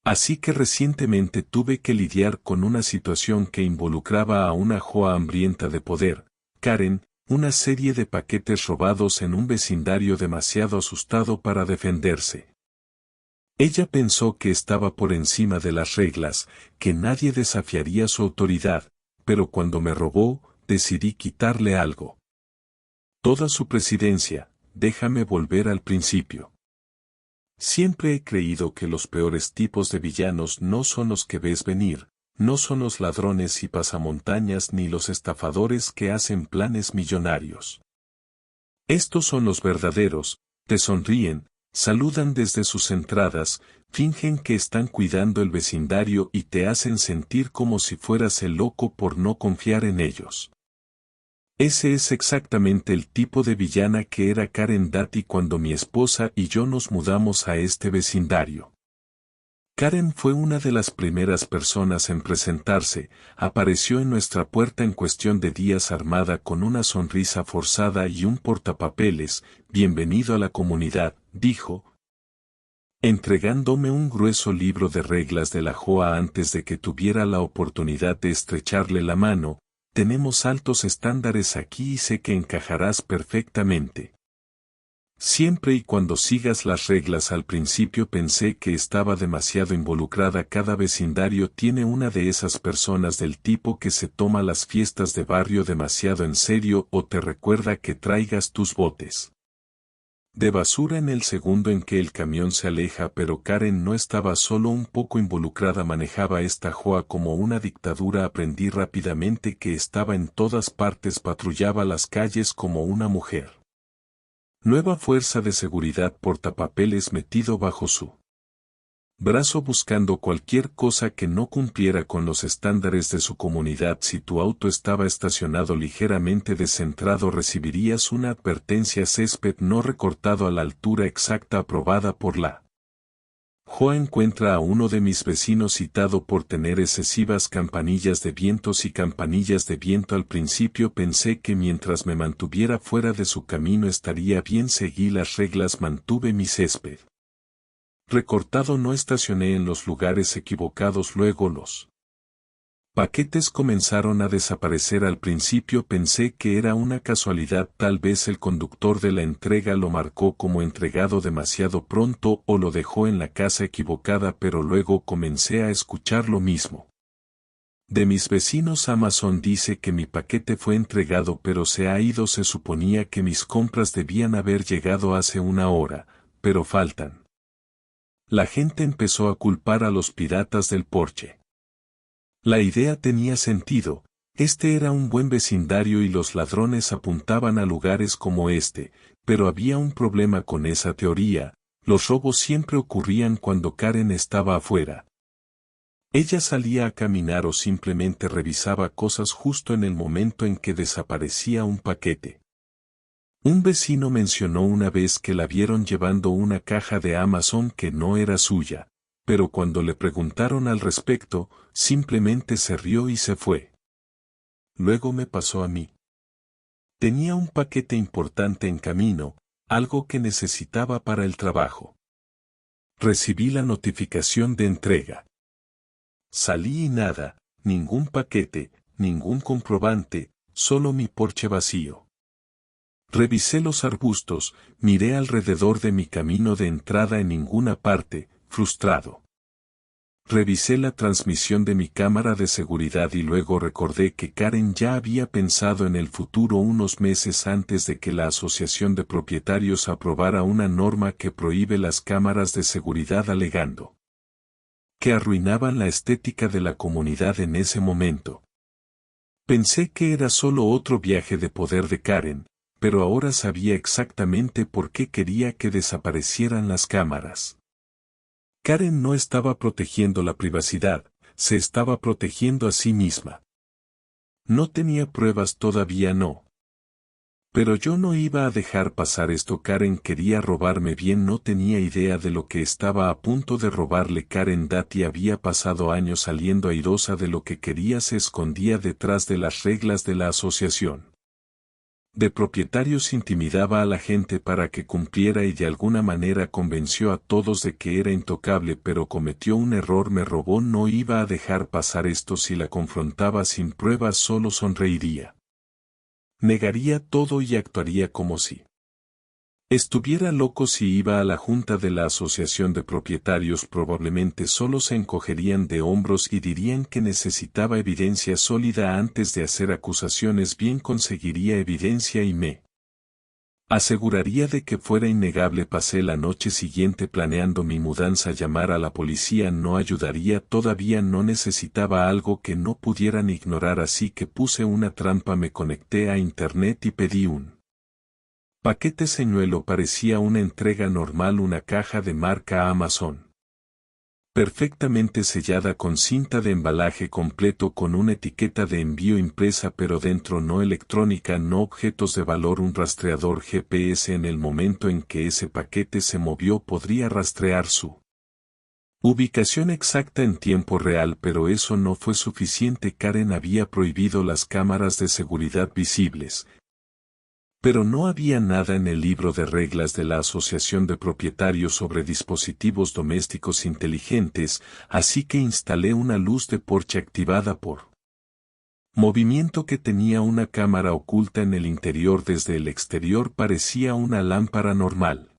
Así que recientemente tuve que lidiar con una situación que involucraba a una Joa hambrienta de poder, Karen, una serie de paquetes robados en un vecindario demasiado asustado para defenderse. Ella pensó que estaba por encima de las reglas, que nadie desafiaría su autoridad, pero cuando me robó, decidí quitarle algo. Toda su presidencia. Déjame volver al principio. Siempre he creído que los peores tipos de villanos no son los que ves venir, no son los ladrones y pasamontañas ni los estafadores que hacen planes millonarios. Estos son los verdaderos, te sonríen, saludan desde sus entradas, fingen que están cuidando el vecindario y te hacen sentir como si fueras el loco por no confiar en ellos. Ese es exactamente el tipo de villana que era Karen Dati cuando mi esposa y yo nos mudamos a este vecindario. Karen fue una de las primeras personas en presentarse, apareció en nuestra puerta en cuestión de días armada con una sonrisa forzada y un portapapeles, bienvenido a la comunidad, dijo, entregándome un grueso libro de reglas de la JOA antes de que tuviera la oportunidad de estrecharle la mano. Tenemos altos estándares aquí y sé que encajarás perfectamente. Siempre y cuando sigas las reglas. Al principio pensé que estaba demasiado involucrada. Cada vecindario tiene una de esas personas del tipo que se toma las fiestas de barrio demasiado en serio o te recuerda que traigas tus botes de basura en el segundo en que el camión se aleja, pero Karen no estaba solo un poco involucrada, manejaba esta JOA como una dictadura. Aprendí rápidamente que estaba en todas partes, patrullaba las calles como una mujer. Nueva fuerza de seguridad, portapapeles metido bajo su brazo buscando cualquier cosa que no cumpliera con los estándares de su comunidad. Si tu auto estaba estacionado ligeramente descentrado, recibirías una advertencia: césped no recortado a la altura exacta, aprobada por la JOA. Encuentra a uno de mis vecinos citado por tener excesivas campanillas de vientos y campanillas de viento. Al principio pensé que mientras me mantuviera fuera de su camino estaría bien. Seguí las reglas, mantuve mi césped recortado, no estacioné en los lugares equivocados. Luego los paquetes comenzaron a desaparecer. Al principio pensé que era una casualidad, tal vez el conductor de la entrega lo marcó como entregado demasiado pronto o lo dejó en la casa equivocada, pero luego comencé a escuchar lo mismo de mis vecinos. Amazon dice que mi paquete fue entregado pero se ha ido. Se suponía que mis compras debían haber llegado hace una hora, pero faltan. La gente empezó a culpar a los piratas del porche. La idea tenía sentido, este era un buen vecindario y los ladrones apuntaban a lugares como este, pero había un problema con esa teoría: los robos siempre ocurrían cuando Karen estaba afuera. Ella salía a caminar o simplemente revisaba cosas justo en el momento en que desaparecía un paquete. Un vecino mencionó una vez que la vieron llevando una caja de Amazon que no era suya, pero cuando le preguntaron al respecto, simplemente se rió y se fue. Luego me pasó a mí. Tenía un paquete importante en camino, algo que necesitaba para el trabajo. Recibí la notificación de entrega. Salí y nada, ningún paquete, ningún comprobante, solo mi porche vacío. Revisé los arbustos, miré alrededor de mi camino de entrada, en ninguna parte, frustrado. Revisé la transmisión de mi cámara de seguridad y luego recordé que Karen ya había pensado en el futuro unos meses antes de que la Asociación de Propietarios aprobara una norma que prohíbe las cámaras de seguridad, alegando que arruinaban la estética de la comunidad en ese momento. Pensé que era solo otro viaje de poder de Karen, pero ahora sabía exactamente por qué quería que desaparecieran las cámaras. Karen no estaba protegiendo la privacidad, se estaba protegiendo a sí misma. No tenía pruebas todavía, no. Pero yo no iba a dejar pasar esto. Karen quería robarme. Bien, no tenía idea de lo que estaba a punto de robarle. Karen Dati había pasado años saliendo airosa de lo que quería, se escondía detrás de las reglas de la asociación. de propietarios intimidaba a la gente para que cumpliera y de alguna manera convenció a todos de que era intocable, pero cometió un error, me robó, no iba a dejar pasar esto. Si la confrontaba sin pruebas solo sonreiría. Negaría todo y actuaría como si estuviera loco. Si iba a la junta de la asociación de propietarios probablemente solo se encogerían de hombros y dirían que necesitaba evidencia sólida antes de hacer acusaciones. Bien, conseguiría evidencia y me aseguraría de que fuera innegable. Pasé la noche siguiente planeando mi mudanza. Llamar a la policía no ayudaría, todavía no necesitaba algo que no pudieran ignorar, así que puse una trampa. Me conecté a internet y pedí un paquete señuelo. Parecía una entrega normal, una caja de marca Amazon, perfectamente sellada con cinta de embalaje completo con una etiqueta de envío impresa, pero dentro no electrónica, no objetos de valor, un rastreador GPS. En el momento en que ese paquete se movió podría rastrear su ubicación exacta en tiempo real, pero eso no fue suficiente. Karen había prohibido las cámaras de seguridad visibles. Pero no había nada en el libro de reglas de la Asociación de Propietarios sobre dispositivos domésticos inteligentes, así que instalé una luz de porche activada por movimiento que tenía una cámara oculta en el interior. Desde el exterior parecía una lámpara normal,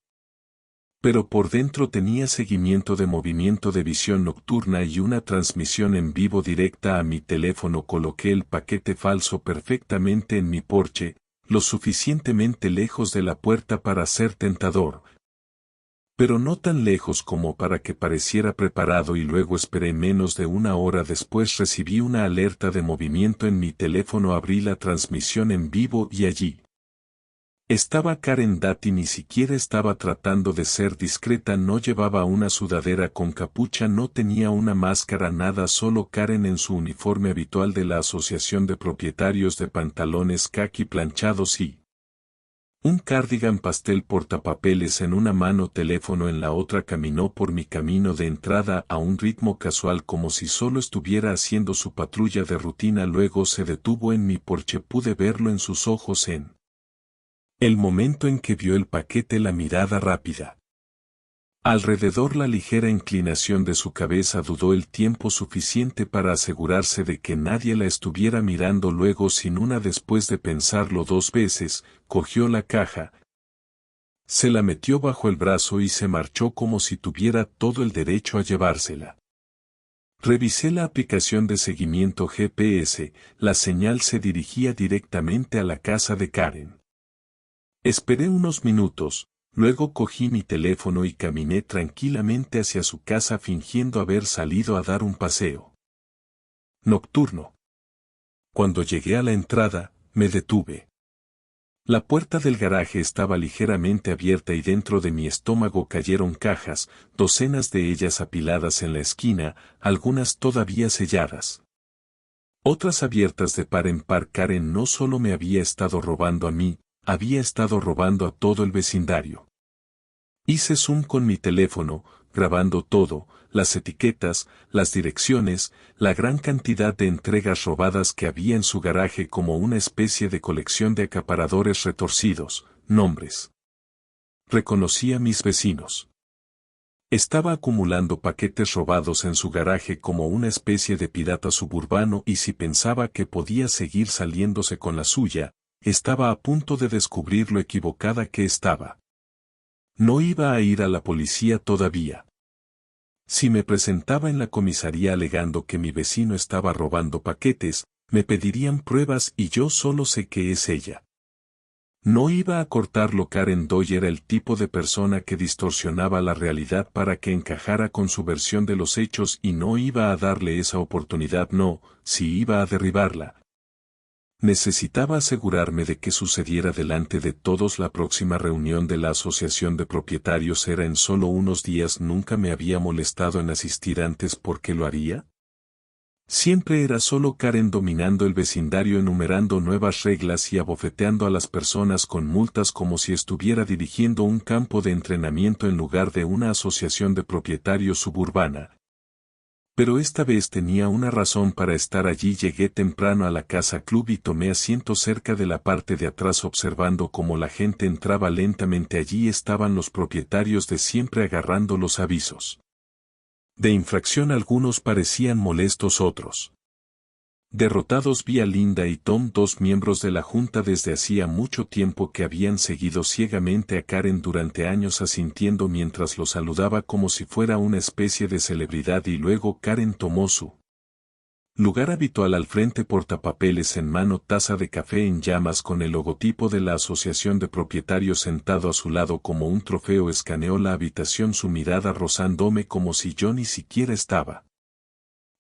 pero por dentro tenía seguimiento de movimiento, de visión nocturna y una transmisión en vivo directa a mi teléfono. Coloqué el paquete falso perfectamente en mi porche, lo suficientemente lejos de la puerta para ser tentador, pero no tan lejos como para que pareciera preparado, y luego esperé. Menos de una hora después recibí una alerta de movimiento en mi teléfono. Abrí la transmisión en vivo y allí estaba Karen Dati. Ni siquiera estaba tratando de ser discreta, no llevaba una sudadera con capucha, no tenía una máscara, nada, solo Karen en su uniforme habitual de la Asociación de Propietarios, de pantalones caqui planchados y un cardigan pastel portapapeles en una mano, teléfono en la otra. Caminó por mi camino de entrada a un ritmo casual, como si solo estuviera haciendo su patrulla de rutina. Luego se detuvo en mi porche. Pude verlo en sus ojos en el momento en que vio el paquete, la mirada rápida alrededor, la ligera inclinación de su cabeza. Dudó el tiempo suficiente para asegurarse de que nadie la estuviera mirando. Luego, sin una después de pensarlo 2 veces, cogió la caja, se la metió bajo el brazo y se marchó como si tuviera todo el derecho a llevársela. Revisé la aplicación de seguimiento GPS, la señal se dirigía directamente a la casa de Karen. Esperé unos minutos, luego cogí mi teléfono y caminé tranquilamente hacia su casa, fingiendo haber salido a dar un paseo nocturno. Cuando llegué a la entrada, me detuve. La puerta del garaje estaba ligeramente abierta y dentro de mi estómago cayeron cajas, docenas de ellas apiladas en la esquina, algunas todavía selladas, otras abiertas de par en par. Karen no solo me había estado robando a mí, había estado robando a todo el vecindario. Hice zoom con mi teléfono, grabando todo, las etiquetas, las direcciones, la gran cantidad de entregas robadas que había en su garaje, como una especie de colección de acaparadores retorcidos, nombres. Reconocí a mis vecinos. Estaba acumulando paquetes robados en su garaje como una especie de pirata suburbano, y si pensaba que podía seguir saliéndose con la suya, estaba a punto de descubrir lo equivocada que estaba. No iba a ir a la policía todavía. Si me presentaba en la comisaría alegando que mi vecino estaba robando paquetes, me pedirían pruebas y yo solo sé que es ella. No iba a cortarlo. Karen Doyle era el tipo de persona que distorsionaba la realidad para que encajara con su versión de los hechos, y no iba a darle esa oportunidad. No, si iba a derribarla, necesitaba asegurarme de que sucediera delante de todos. La próxima reunión de la Asociación de Propietarios era en solo unos días. Nunca me había molestado en asistir antes. ¿Por qué lo haría? Siempre era solo Karen dominando el vecindario, enumerando nuevas reglas y abofeteando a las personas con multas como si estuviera dirigiendo un campo de entrenamiento en lugar de una asociación de propietarios suburbana. Pero esta vez tenía una razón para estar allí. Llegué temprano a la casa club y tomé asiento cerca de la parte de atrás observando cómo la gente entraba lentamente. Allí estaban los propietarios de siempre agarrando los avisos de infracción. Algunos parecían molestos, otros derrotados. Vi a Linda y Tom, dos miembros de la junta desde hacía mucho tiempo que habían seguido ciegamente a Karen durante años, asintiendo mientras lo saludaba como si fuera una especie de celebridad. Y luego Karen tomó su lugar habitual al frente, portapapeles en mano, taza de café en llamas con el logotipo de la asociación de propietarios sentado a su lado como un trofeo. Escaneó la habitación, su mirada rozándome como si yo ni siquiera estaba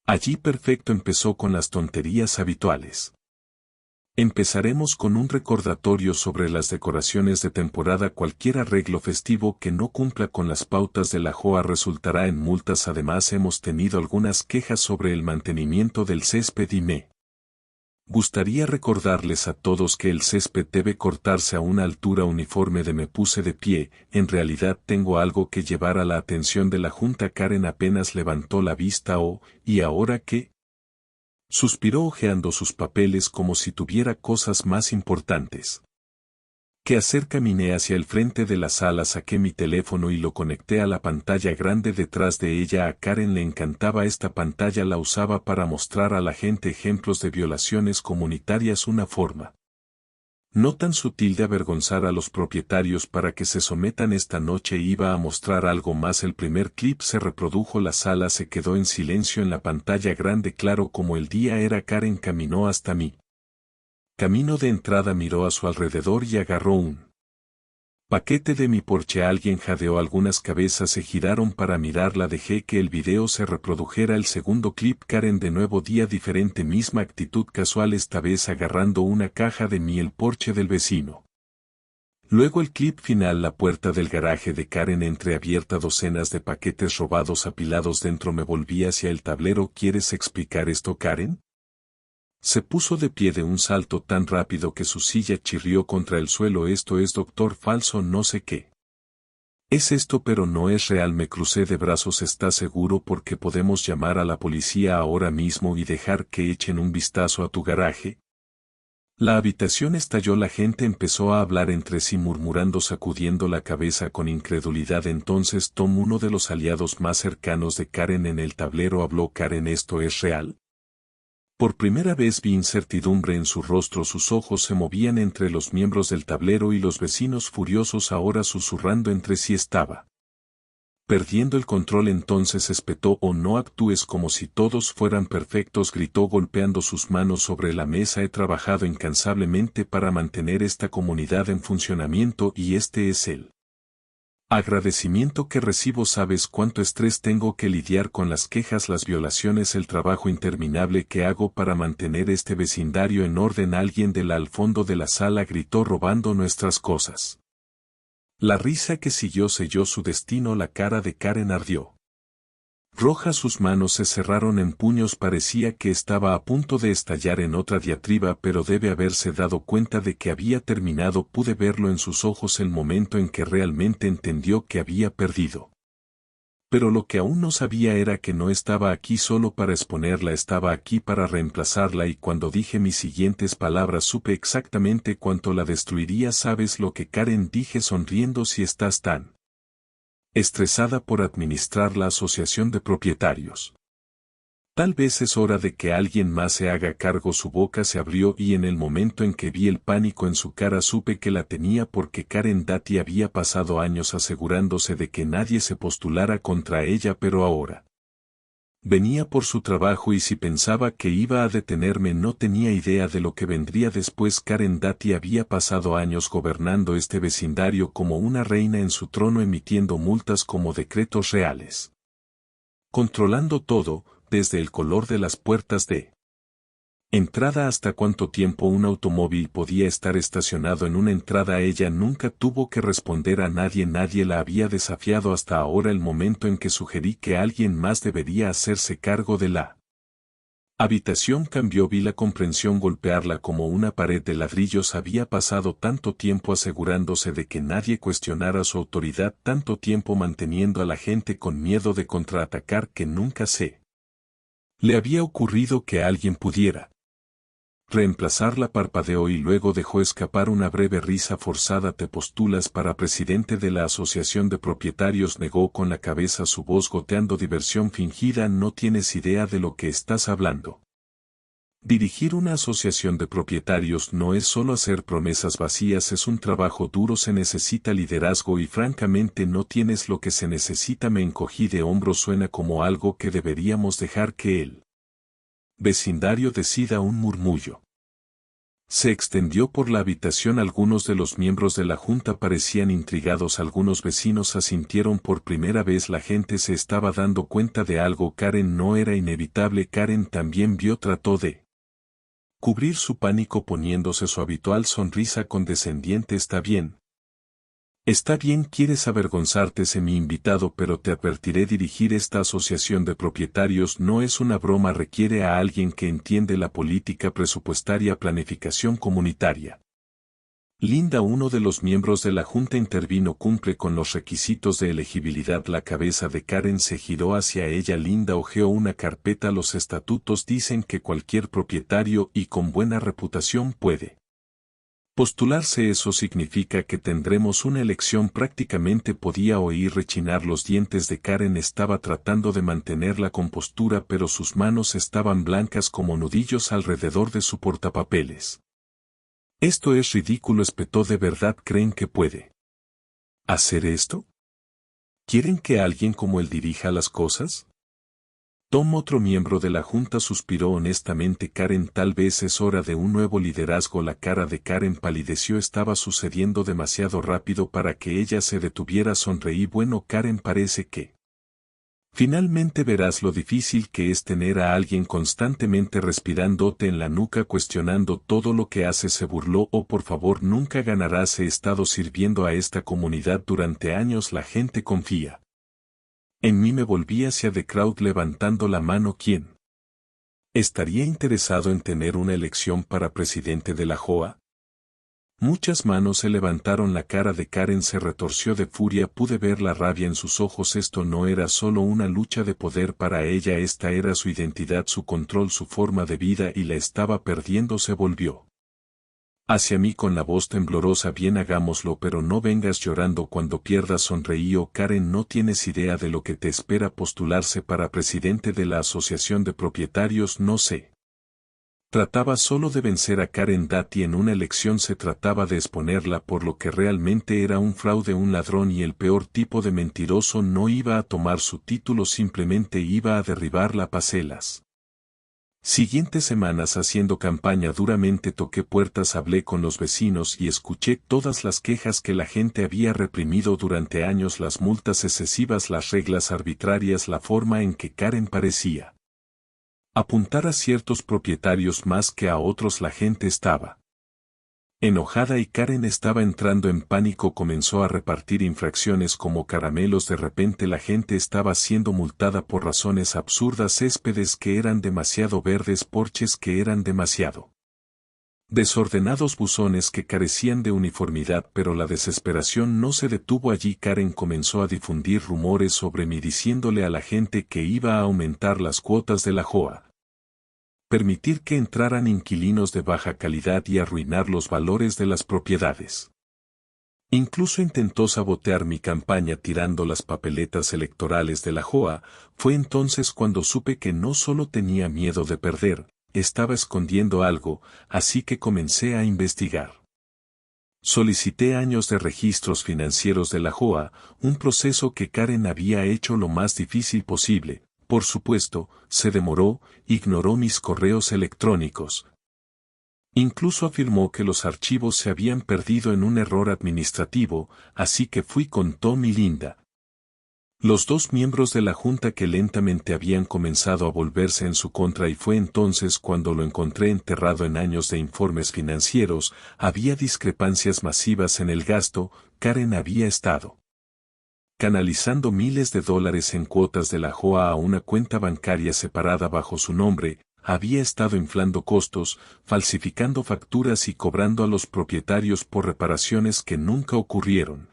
allí. Perfecto, empezó con las tonterías habituales. Empezaremos con un recordatorio sobre las decoraciones de temporada. Cualquier arreglo festivo que no cumpla con las pautas de la JOA resultará en multas. Además, hemos tenido algunas quejas sobre el mantenimiento del césped y me gustaría recordarles a todos que el césped debe cortarse a una altura uniforme. Me puse de pie. En realidad tengo algo que llevar a la atención de la junta. Karen apenas levantó la vista. Oh, ¿y ahora qué? Suspiró hojeando sus papeles como si tuviera cosas más importantes que hacer. Caminé hacia el frente de la sala, saqué mi teléfono y lo conecté a la pantalla grande detrás de ella. A Karen le encantaba esta pantalla, la usaba para mostrar a la gente ejemplos de violaciones comunitarias, una forma no tan sutil de avergonzar a los propietarios para que se sometan. Esta noche iba a mostrar algo más. El primer clip se reprodujo, la sala se quedó en silencio en la pantalla grande, claro como el día era. Karen caminó hasta mí. Camino de entrada, miró a su alrededor y agarró un paquete de mi porche. Alguien jadeó, algunas cabezas se giraron para mirarla. Dejé que el video se reprodujera. El segundo clip, Karen de nuevo, día diferente, misma actitud casual, esta vez agarrando una caja de miel, porche del vecino. Luego el clip final, la puerta del garaje de Karen entreabierta, docenas de paquetes robados apilados dentro. Me volví hacia el tablero. ¿Quieres explicar esto, Karen? Se puso de pie de un salto tan rápido que su silla chirrió contra el suelo. Esto es doctor falso, no sé qué es esto, pero no es real. Me crucé de brazos. ¿Estás seguro? Porque podemos llamar a la policía ahora mismo y dejar que echen un vistazo a tu garaje. La habitación estalló. La gente empezó a hablar entre sí, murmurando, sacudiendo la cabeza con incredulidad. Entonces Tom, uno de los aliados más cercanos de Karen, en el tablero habló. Karen, ¿esto es real? Por primera vez vi incertidumbre en su rostro. Sus ojos se movían entre los miembros del tablero y los vecinos furiosos, ahora susurrando entre sí. Estaba perdiendo el control. Entonces espetó. «Oh, no actúes como si todos fueran perfectos», gritó golpeando sus manos sobre la mesa. «He trabajado incansablemente para mantener esta comunidad en funcionamiento y este es el agradecimiento que recibo. ¿Sabes cuánto estrés tengo que lidiar con las quejas, las violaciones, el trabajo interminable que hago para mantener este vecindario en orden?» Alguien al fondo de la sala gritó: «robando nuestras cosas». La risa que siguió selló su destino. La cara de Karen ardió roja, sus manos se cerraron en puños. Parecía que estaba a punto de estallar en otra diatriba, pero debe haberse dado cuenta de que había terminado. Pude verlo en sus ojos, el momento en que realmente entendió que había perdido. Pero lo que aún no sabía era que no estaba aquí solo para exponerla, estaba aquí para reemplazarla. Y cuando dije mis siguientes palabras supe exactamente cuánto la destruiría. ¿Sabes lo que, Karen?, dije sonriendo. Si estás tan estresada por administrar la asociación de propietarios, tal vez es hora de que alguien más se haga cargo». Su boca se abrió y en el momento en que vi el pánico en su cara supe que la tenía, porque Karen Dati había pasado años asegurándose de que nadie se postulara contra ella, pero ahora venía por su trabajo, y si pensaba que iba a detenerme no tenía idea de lo que vendría después. Karen Dati había pasado años gobernando este vecindario como una reina en su trono, emitiendo multas como decretos reales, controlando todo, desde el color de las puertas de entrada hasta cuánto tiempo un automóvil podía estar estacionado en una entrada. Ella nunca tuvo que responder a nadie, nadie la había desafiado hasta ahora, el momento en que sugerí que alguien más debería hacerse cargo de la habitación cambió. Vi la comprensión golpearla como una pared de ladrillos. Había pasado tanto tiempo asegurándose de que nadie cuestionara su autoridad, tanto tiempo manteniendo a la gente con miedo de contraatacar, que nunca se Le había ocurrido que alguien pudiera reemplazarla. Parpadeó y luego dejó escapar una breve risa forzada. ¿Te postulas para presidente de la Asociación de Propietarios? Negó con la cabeza, su voz goteando diversión fingida. No tienes idea de lo que estás hablando. Dirigir una asociación de propietarios no es solo hacer promesas vacías, es un trabajo duro, se necesita liderazgo y francamente no tienes lo que se necesita. Me encogí de hombros. Suena como algo que deberíamos dejar que el vecindario decida. Un murmullo se extendió por la habitación. Algunos de los miembros de la junta parecían intrigados. Algunos vecinos asintieron. Por primera vez la gente se estaba dando cuenta de algo. Karen no era inevitable. Karen también vio. Trató de cubrir su pánico poniéndose su habitual sonrisa condescendiente. Está bien, quieres avergonzarte de mi invitado, pero te advertiré, dirigir esta asociación de propietarios no es una broma, requiere a alguien que entiende la política presupuestaria, planificación comunitaria. Linda, uno de los miembros de la junta, intervino. Cumple con los requisitos de elegibilidad. La cabeza de Karen se giró hacia ella. Linda hojeó una carpeta. Los estatutos dicen que cualquier propietario y con buena reputación puede postularse. Eso significa que tendremos una elección. Prácticamente podía oír rechinar los dientes de Karen. Estaba tratando de mantener la compostura, pero sus manos estaban blancas como nudillos alrededor de su portapapeles. Esto es ridículo, espetó. ¿De verdad creen que puede hacer esto? ¿Quieren que alguien como él dirija las cosas? Tom, otro miembro de la junta, suspiró honestamente. Karen, tal vez es hora de un nuevo liderazgo. La cara de Karen palideció. Estaba sucediendo demasiado rápido para que ella se detuviera. Sonreí. Bueno, Karen, parece que finalmente verás lo difícil que es tener a alguien constantemente respirándote en la nuca, cuestionando todo lo que haces. Se burló. Oh, por favor, nunca ganarás. He estado sirviendo a esta comunidad durante años. La gente confía en mí. Me volví hacia The Crowd levantando la mano. ¿Quién estaría interesado en tener una elección para presidente de la JOA? Muchas manos se levantaron. La cara de Karen se retorció de furia. Pude ver la rabia en sus ojos. Esto no era solo una lucha de poder para ella, esta era su identidad, su control, su forma de vida, y la estaba perdiendo. Se volvió hacia mí con la voz temblorosa. Bien, hagámoslo, pero no vengas llorando cuando pierdas. Sonreí. Oh, Karen, no tienes idea de lo que te espera. Postularse para presidente de la Asociación de Propietarios no se trataba solo de vencer a Karen Dati en una elección, se trataba de exponerla por lo que realmente era: un fraude, un ladrón y el peor tipo de mentiroso. No iba a tomar su título, simplemente iba a derribarla. Pasé las siguientes semanas haciendo campaña duramente. Toqué puertas, hablé con los vecinos y escuché todas las quejas que la gente había reprimido durante años: las multas excesivas, las reglas arbitrarias, la forma en que Karen parecía apuntar a ciertos propietarios más que a otros. La gente estaba enojada y Karen estaba entrando en pánico. Comenzó a repartir infracciones como caramelos. De repente la gente estaba siendo multada por razones absurdas: céspedes que eran demasiado verdes, porches que eran demasiado desordenados, buzones que carecían de uniformidad. Pero la desesperación no se detuvo allí. Karen comenzó a difundir rumores sobre mí, diciéndole a la gente que iba a aumentar las cuotas de la JOA, permitir que entraran inquilinos de baja calidad y arruinar los valores de las propiedades. Incluso intentó sabotear mi campaña tirando las papeletas electorales de la JOA. Fue entonces cuando supe que no solo tenía miedo de perder, estaba escondiendo algo, así que comencé a investigar. Solicité años de registros financieros de la JOA, un proceso que Karen había hecho lo más difícil posible. Por supuesto, se demoró, ignoró mis correos electrónicos. Incluso afirmó que los archivos se habían perdido en un error administrativo, así que fui con Tom y Linda, los dos miembros de la junta que lentamente habían comenzado a volverse en su contra, y fue entonces cuando lo encontré enterrado en años de informes financieros. Había discrepancias masivas en el gasto. Karen había estado canalizando miles de dólares en cuotas de la JOA a una cuenta bancaria separada bajo su nombre, había estado inflando costos, falsificando facturas y cobrando a los propietarios por reparaciones que nunca ocurrieron.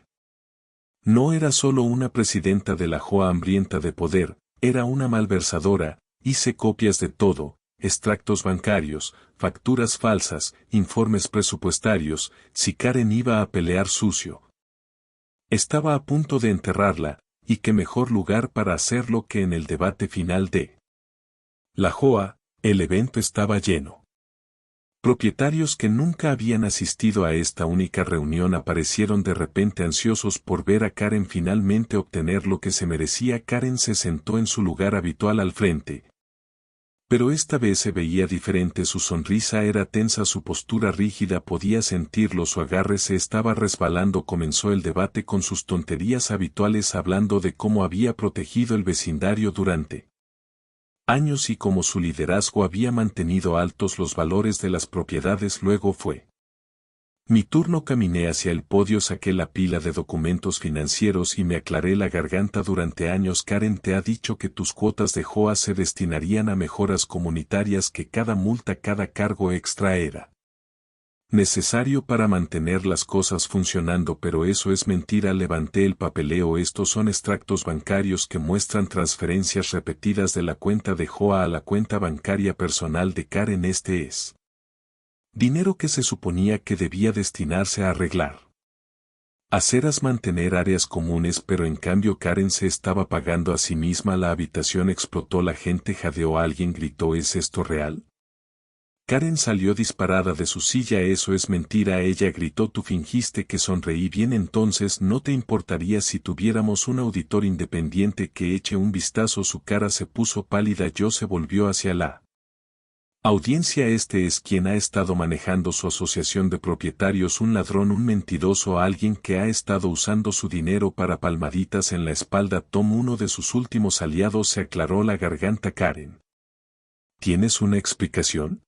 No era solo una presidenta de la JOA hambrienta de poder, era una malversadora, hice copias de todo, extractos bancarios, facturas falsas, informes presupuestarios, si Karen iba a pelear sucio. Estaba a punto de enterrarla, y qué mejor lugar para hacerlo que en el debate final de la JOA. El evento estaba lleno. Propietarios que nunca habían asistido a esta única reunión aparecieron de repente ansiosos por ver a Karen finalmente obtener lo que se merecía. Karen se sentó en su lugar habitual al frente. Pero esta vez se veía diferente, su sonrisa era tensa, su postura rígida, podía sentirlo, su agarre se estaba resbalando. Comenzó el debate con sus tonterías habituales, hablando de cómo había protegido el vecindario durante años y cómo su liderazgo había mantenido altos los valores de las propiedades. Luego fue mi turno, caminé hacia el podio, saqué la pila de documentos financieros y me aclaré la garganta. Durante años Karen te ha dicho que tus cuotas de JOA se destinarían a mejoras comunitarias, que cada multa, cada cargo extra era necesario para mantener las cosas funcionando, pero eso es mentira. Levanté el papeleo. Estos son extractos bancarios que muestran transferencias repetidas de la cuenta de JOA a la cuenta bancaria personal de Karen. Este es dinero que se suponía que debía destinarse a arreglar aceras, mantener áreas comunes, pero en cambio Karen se estaba pagando a sí misma. La habitación explotó, la gente jadeó, alguien gritó: ¿es esto real? Karen salió disparada de su silla. Eso es mentira, ella gritó. Tú fingiste que sonreí. Bien, entonces no te importaría si tuviéramos un auditor independiente que eche un vistazo. Su cara se puso pálida. Yo se volvió hacia la audiencia. Este es quien ha estado manejando su asociación de propietarios, un ladrón, un mentiroso, alguien que ha estado usando su dinero para palmaditas en la espalda. Tom, uno de sus últimos aliados. Se aclaró la garganta. Karen, ¿tienes una explicación?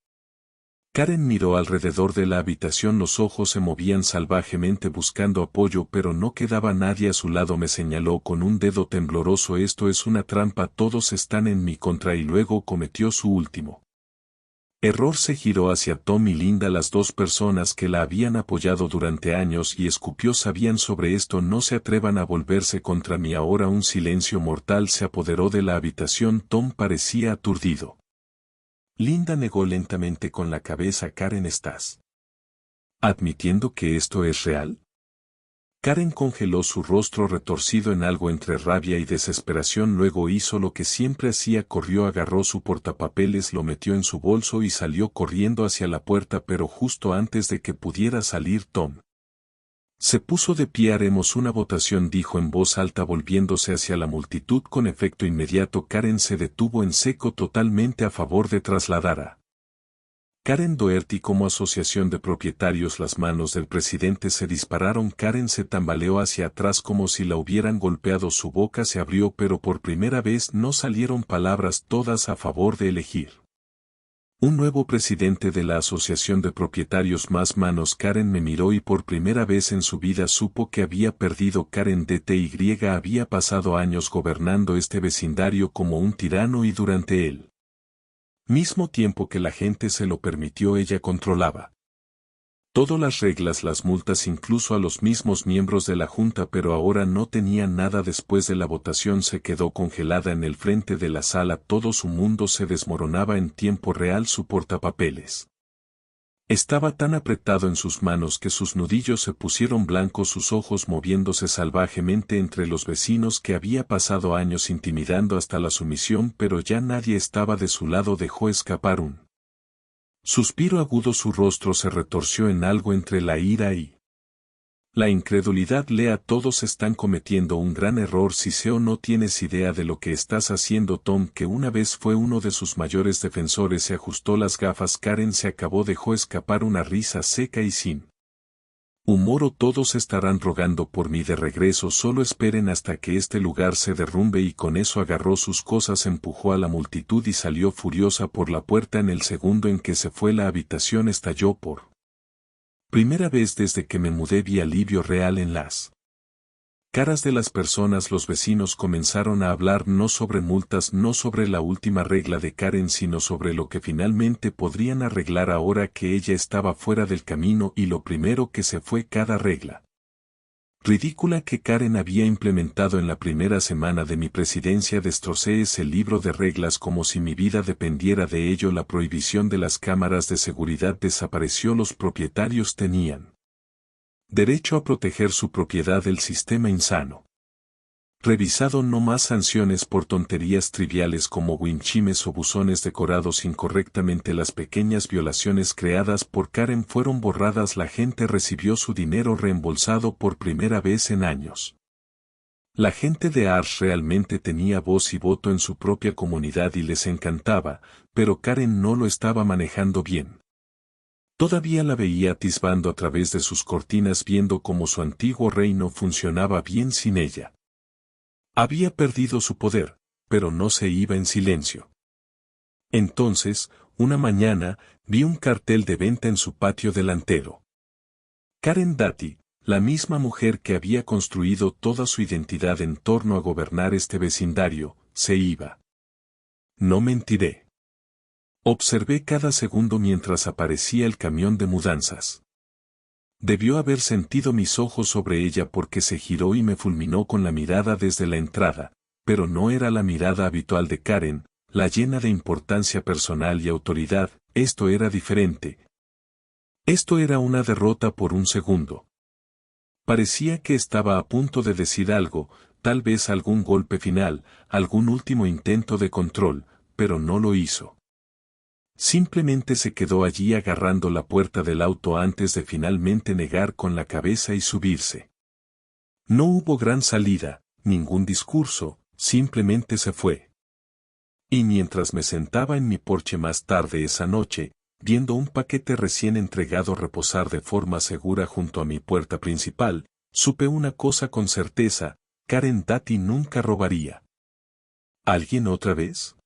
Karen miró alrededor de la habitación, los ojos se movían salvajemente buscando apoyo, pero no quedaba nadie a su lado. Me señaló con un dedo tembloroso: esto es una trampa, todos están en mi contra. Y luego cometió su último error. Se giró hacia Tom y Linda, las dos personas que la habían apoyado durante años, y escupió: sabían sobre esto, no se atrevan a volverse contra mí ahora. Un silencio mortal se apoderó de la habitación. Tom parecía aturdido. Linda negó lentamente con la cabeza. Karen, ¿estás admitiendo que esto es real? Karen congeló su rostro retorcido en algo entre rabia y desesperación. Luego hizo lo que siempre hacía, corrió, agarró su portapapeles, lo metió en su bolso y salió corriendo hacia la puerta. Pero justo antes de que pudiera salir, Tom se puso de pie. Haremos una votación, dijo en voz alta, volviéndose hacia la multitud. Con efecto inmediato Karen se detuvo en seco, totalmente a favor de trasladar a Karen Doherty como asociación de propietarios. Las manos del presidente se dispararon. Karen se tambaleó hacia atrás como si la hubieran golpeado. Su boca se abrió, pero por primera vez no salieron palabras, todas a favor de elegir un nuevo presidente de la asociación de propietarios. Más manos. Karen me miró y por primera vez en su vida supo que había perdido. Karen DTY había pasado años gobernando este vecindario como un tirano, y durante el mismo tiempo que la gente se lo permitió, ella controlaba todas las reglas, las multas, incluso a los mismos miembros de la junta. Pero ahora no tenía nada. Después de la votación se quedó congelada en el frente de la sala. Todo su mundo se desmoronaba en tiempo real. Su portapapeles estaba tan apretado en sus manos que sus nudillos se pusieron blancos, sus ojos moviéndose salvajemente entre los vecinos que había pasado años intimidando hasta la sumisión, pero ya nadie estaba de su lado. Dejó escapar un suspiro agudo, su rostro se retorció en algo entre la ira y la incredulidad. Lea: todos están cometiendo un gran error. Si SEO, no tienes idea de lo que estás haciendo. Tom, que una vez fue uno de sus mayores defensores, se ajustó las gafas. Karen se acabó, dejó escapar una risa seca y sin humor. O todos estarán rogando por mí de regreso, solo esperen hasta que este lugar se derrumbe. Y con eso agarró sus cosas, empujó a la multitud y salió furiosa por la puerta. En el segundo en que se fue, la habitación estalló. Por primera vez desde que me mudé vi alivio real en las caras de las personas. Los vecinos comenzaron a hablar no sobre multas, no sobre la última regla de Karen, sino sobre lo que finalmente podrían arreglar ahora que ella estaba fuera del camino. Y lo primero que se fue cada regla ridícula que Karen había implementado en la primera semana de mi presidencia. Destrocé ese libro de reglas como si mi vida dependiera de ello. La prohibición de las cámaras de seguridad desapareció. Los propietarios tenían derecho a proteger su propiedad. El sistema insano. Revisado. No más sanciones por tonterías triviales como winchimes o buzones decorados incorrectamente. Las pequeñas violaciones creadas por Karen fueron borradas. La gente recibió su dinero reembolsado por primera vez en años. La gente de Ars realmente tenía voz y voto en su propia comunidad y les encantaba, pero Karen no lo estaba manejando bien. Todavía la veía atisbando a través de sus cortinas, viendo cómo su antiguo reino funcionaba bien sin ella. Había perdido su poder, pero no se iba en silencio. Entonces, una mañana, vi un cartel de venta en su patio delantero. Karen Dati, la misma mujer que había construido toda su identidad en torno a gobernar este vecindario, se iba. No mentiré. Observé cada segundo mientras aparecía el camión de mudanzas. Debió haber sentido mis ojos sobre ella porque se giró y me fulminó con la mirada desde la entrada, pero no era la mirada habitual de Karen, la llena de importancia personal y autoridad. Esto era diferente. Esto era una derrota por un segundo. Parecía que estaba a punto de decir algo, tal vez algún golpe final, algún último intento de control, pero no lo hizo. Simplemente se quedó allí agarrando la puerta del auto antes de finalmente negar con la cabeza y subirse. No hubo gran salida, ningún discurso, simplemente se fue. Y mientras me sentaba en mi porche más tarde esa noche, viendo un paquete recién entregado reposar de forma segura junto a mi puerta principal, supe una cosa con certeza: Karen Dati nunca robaría. ¿Alguien otra vez?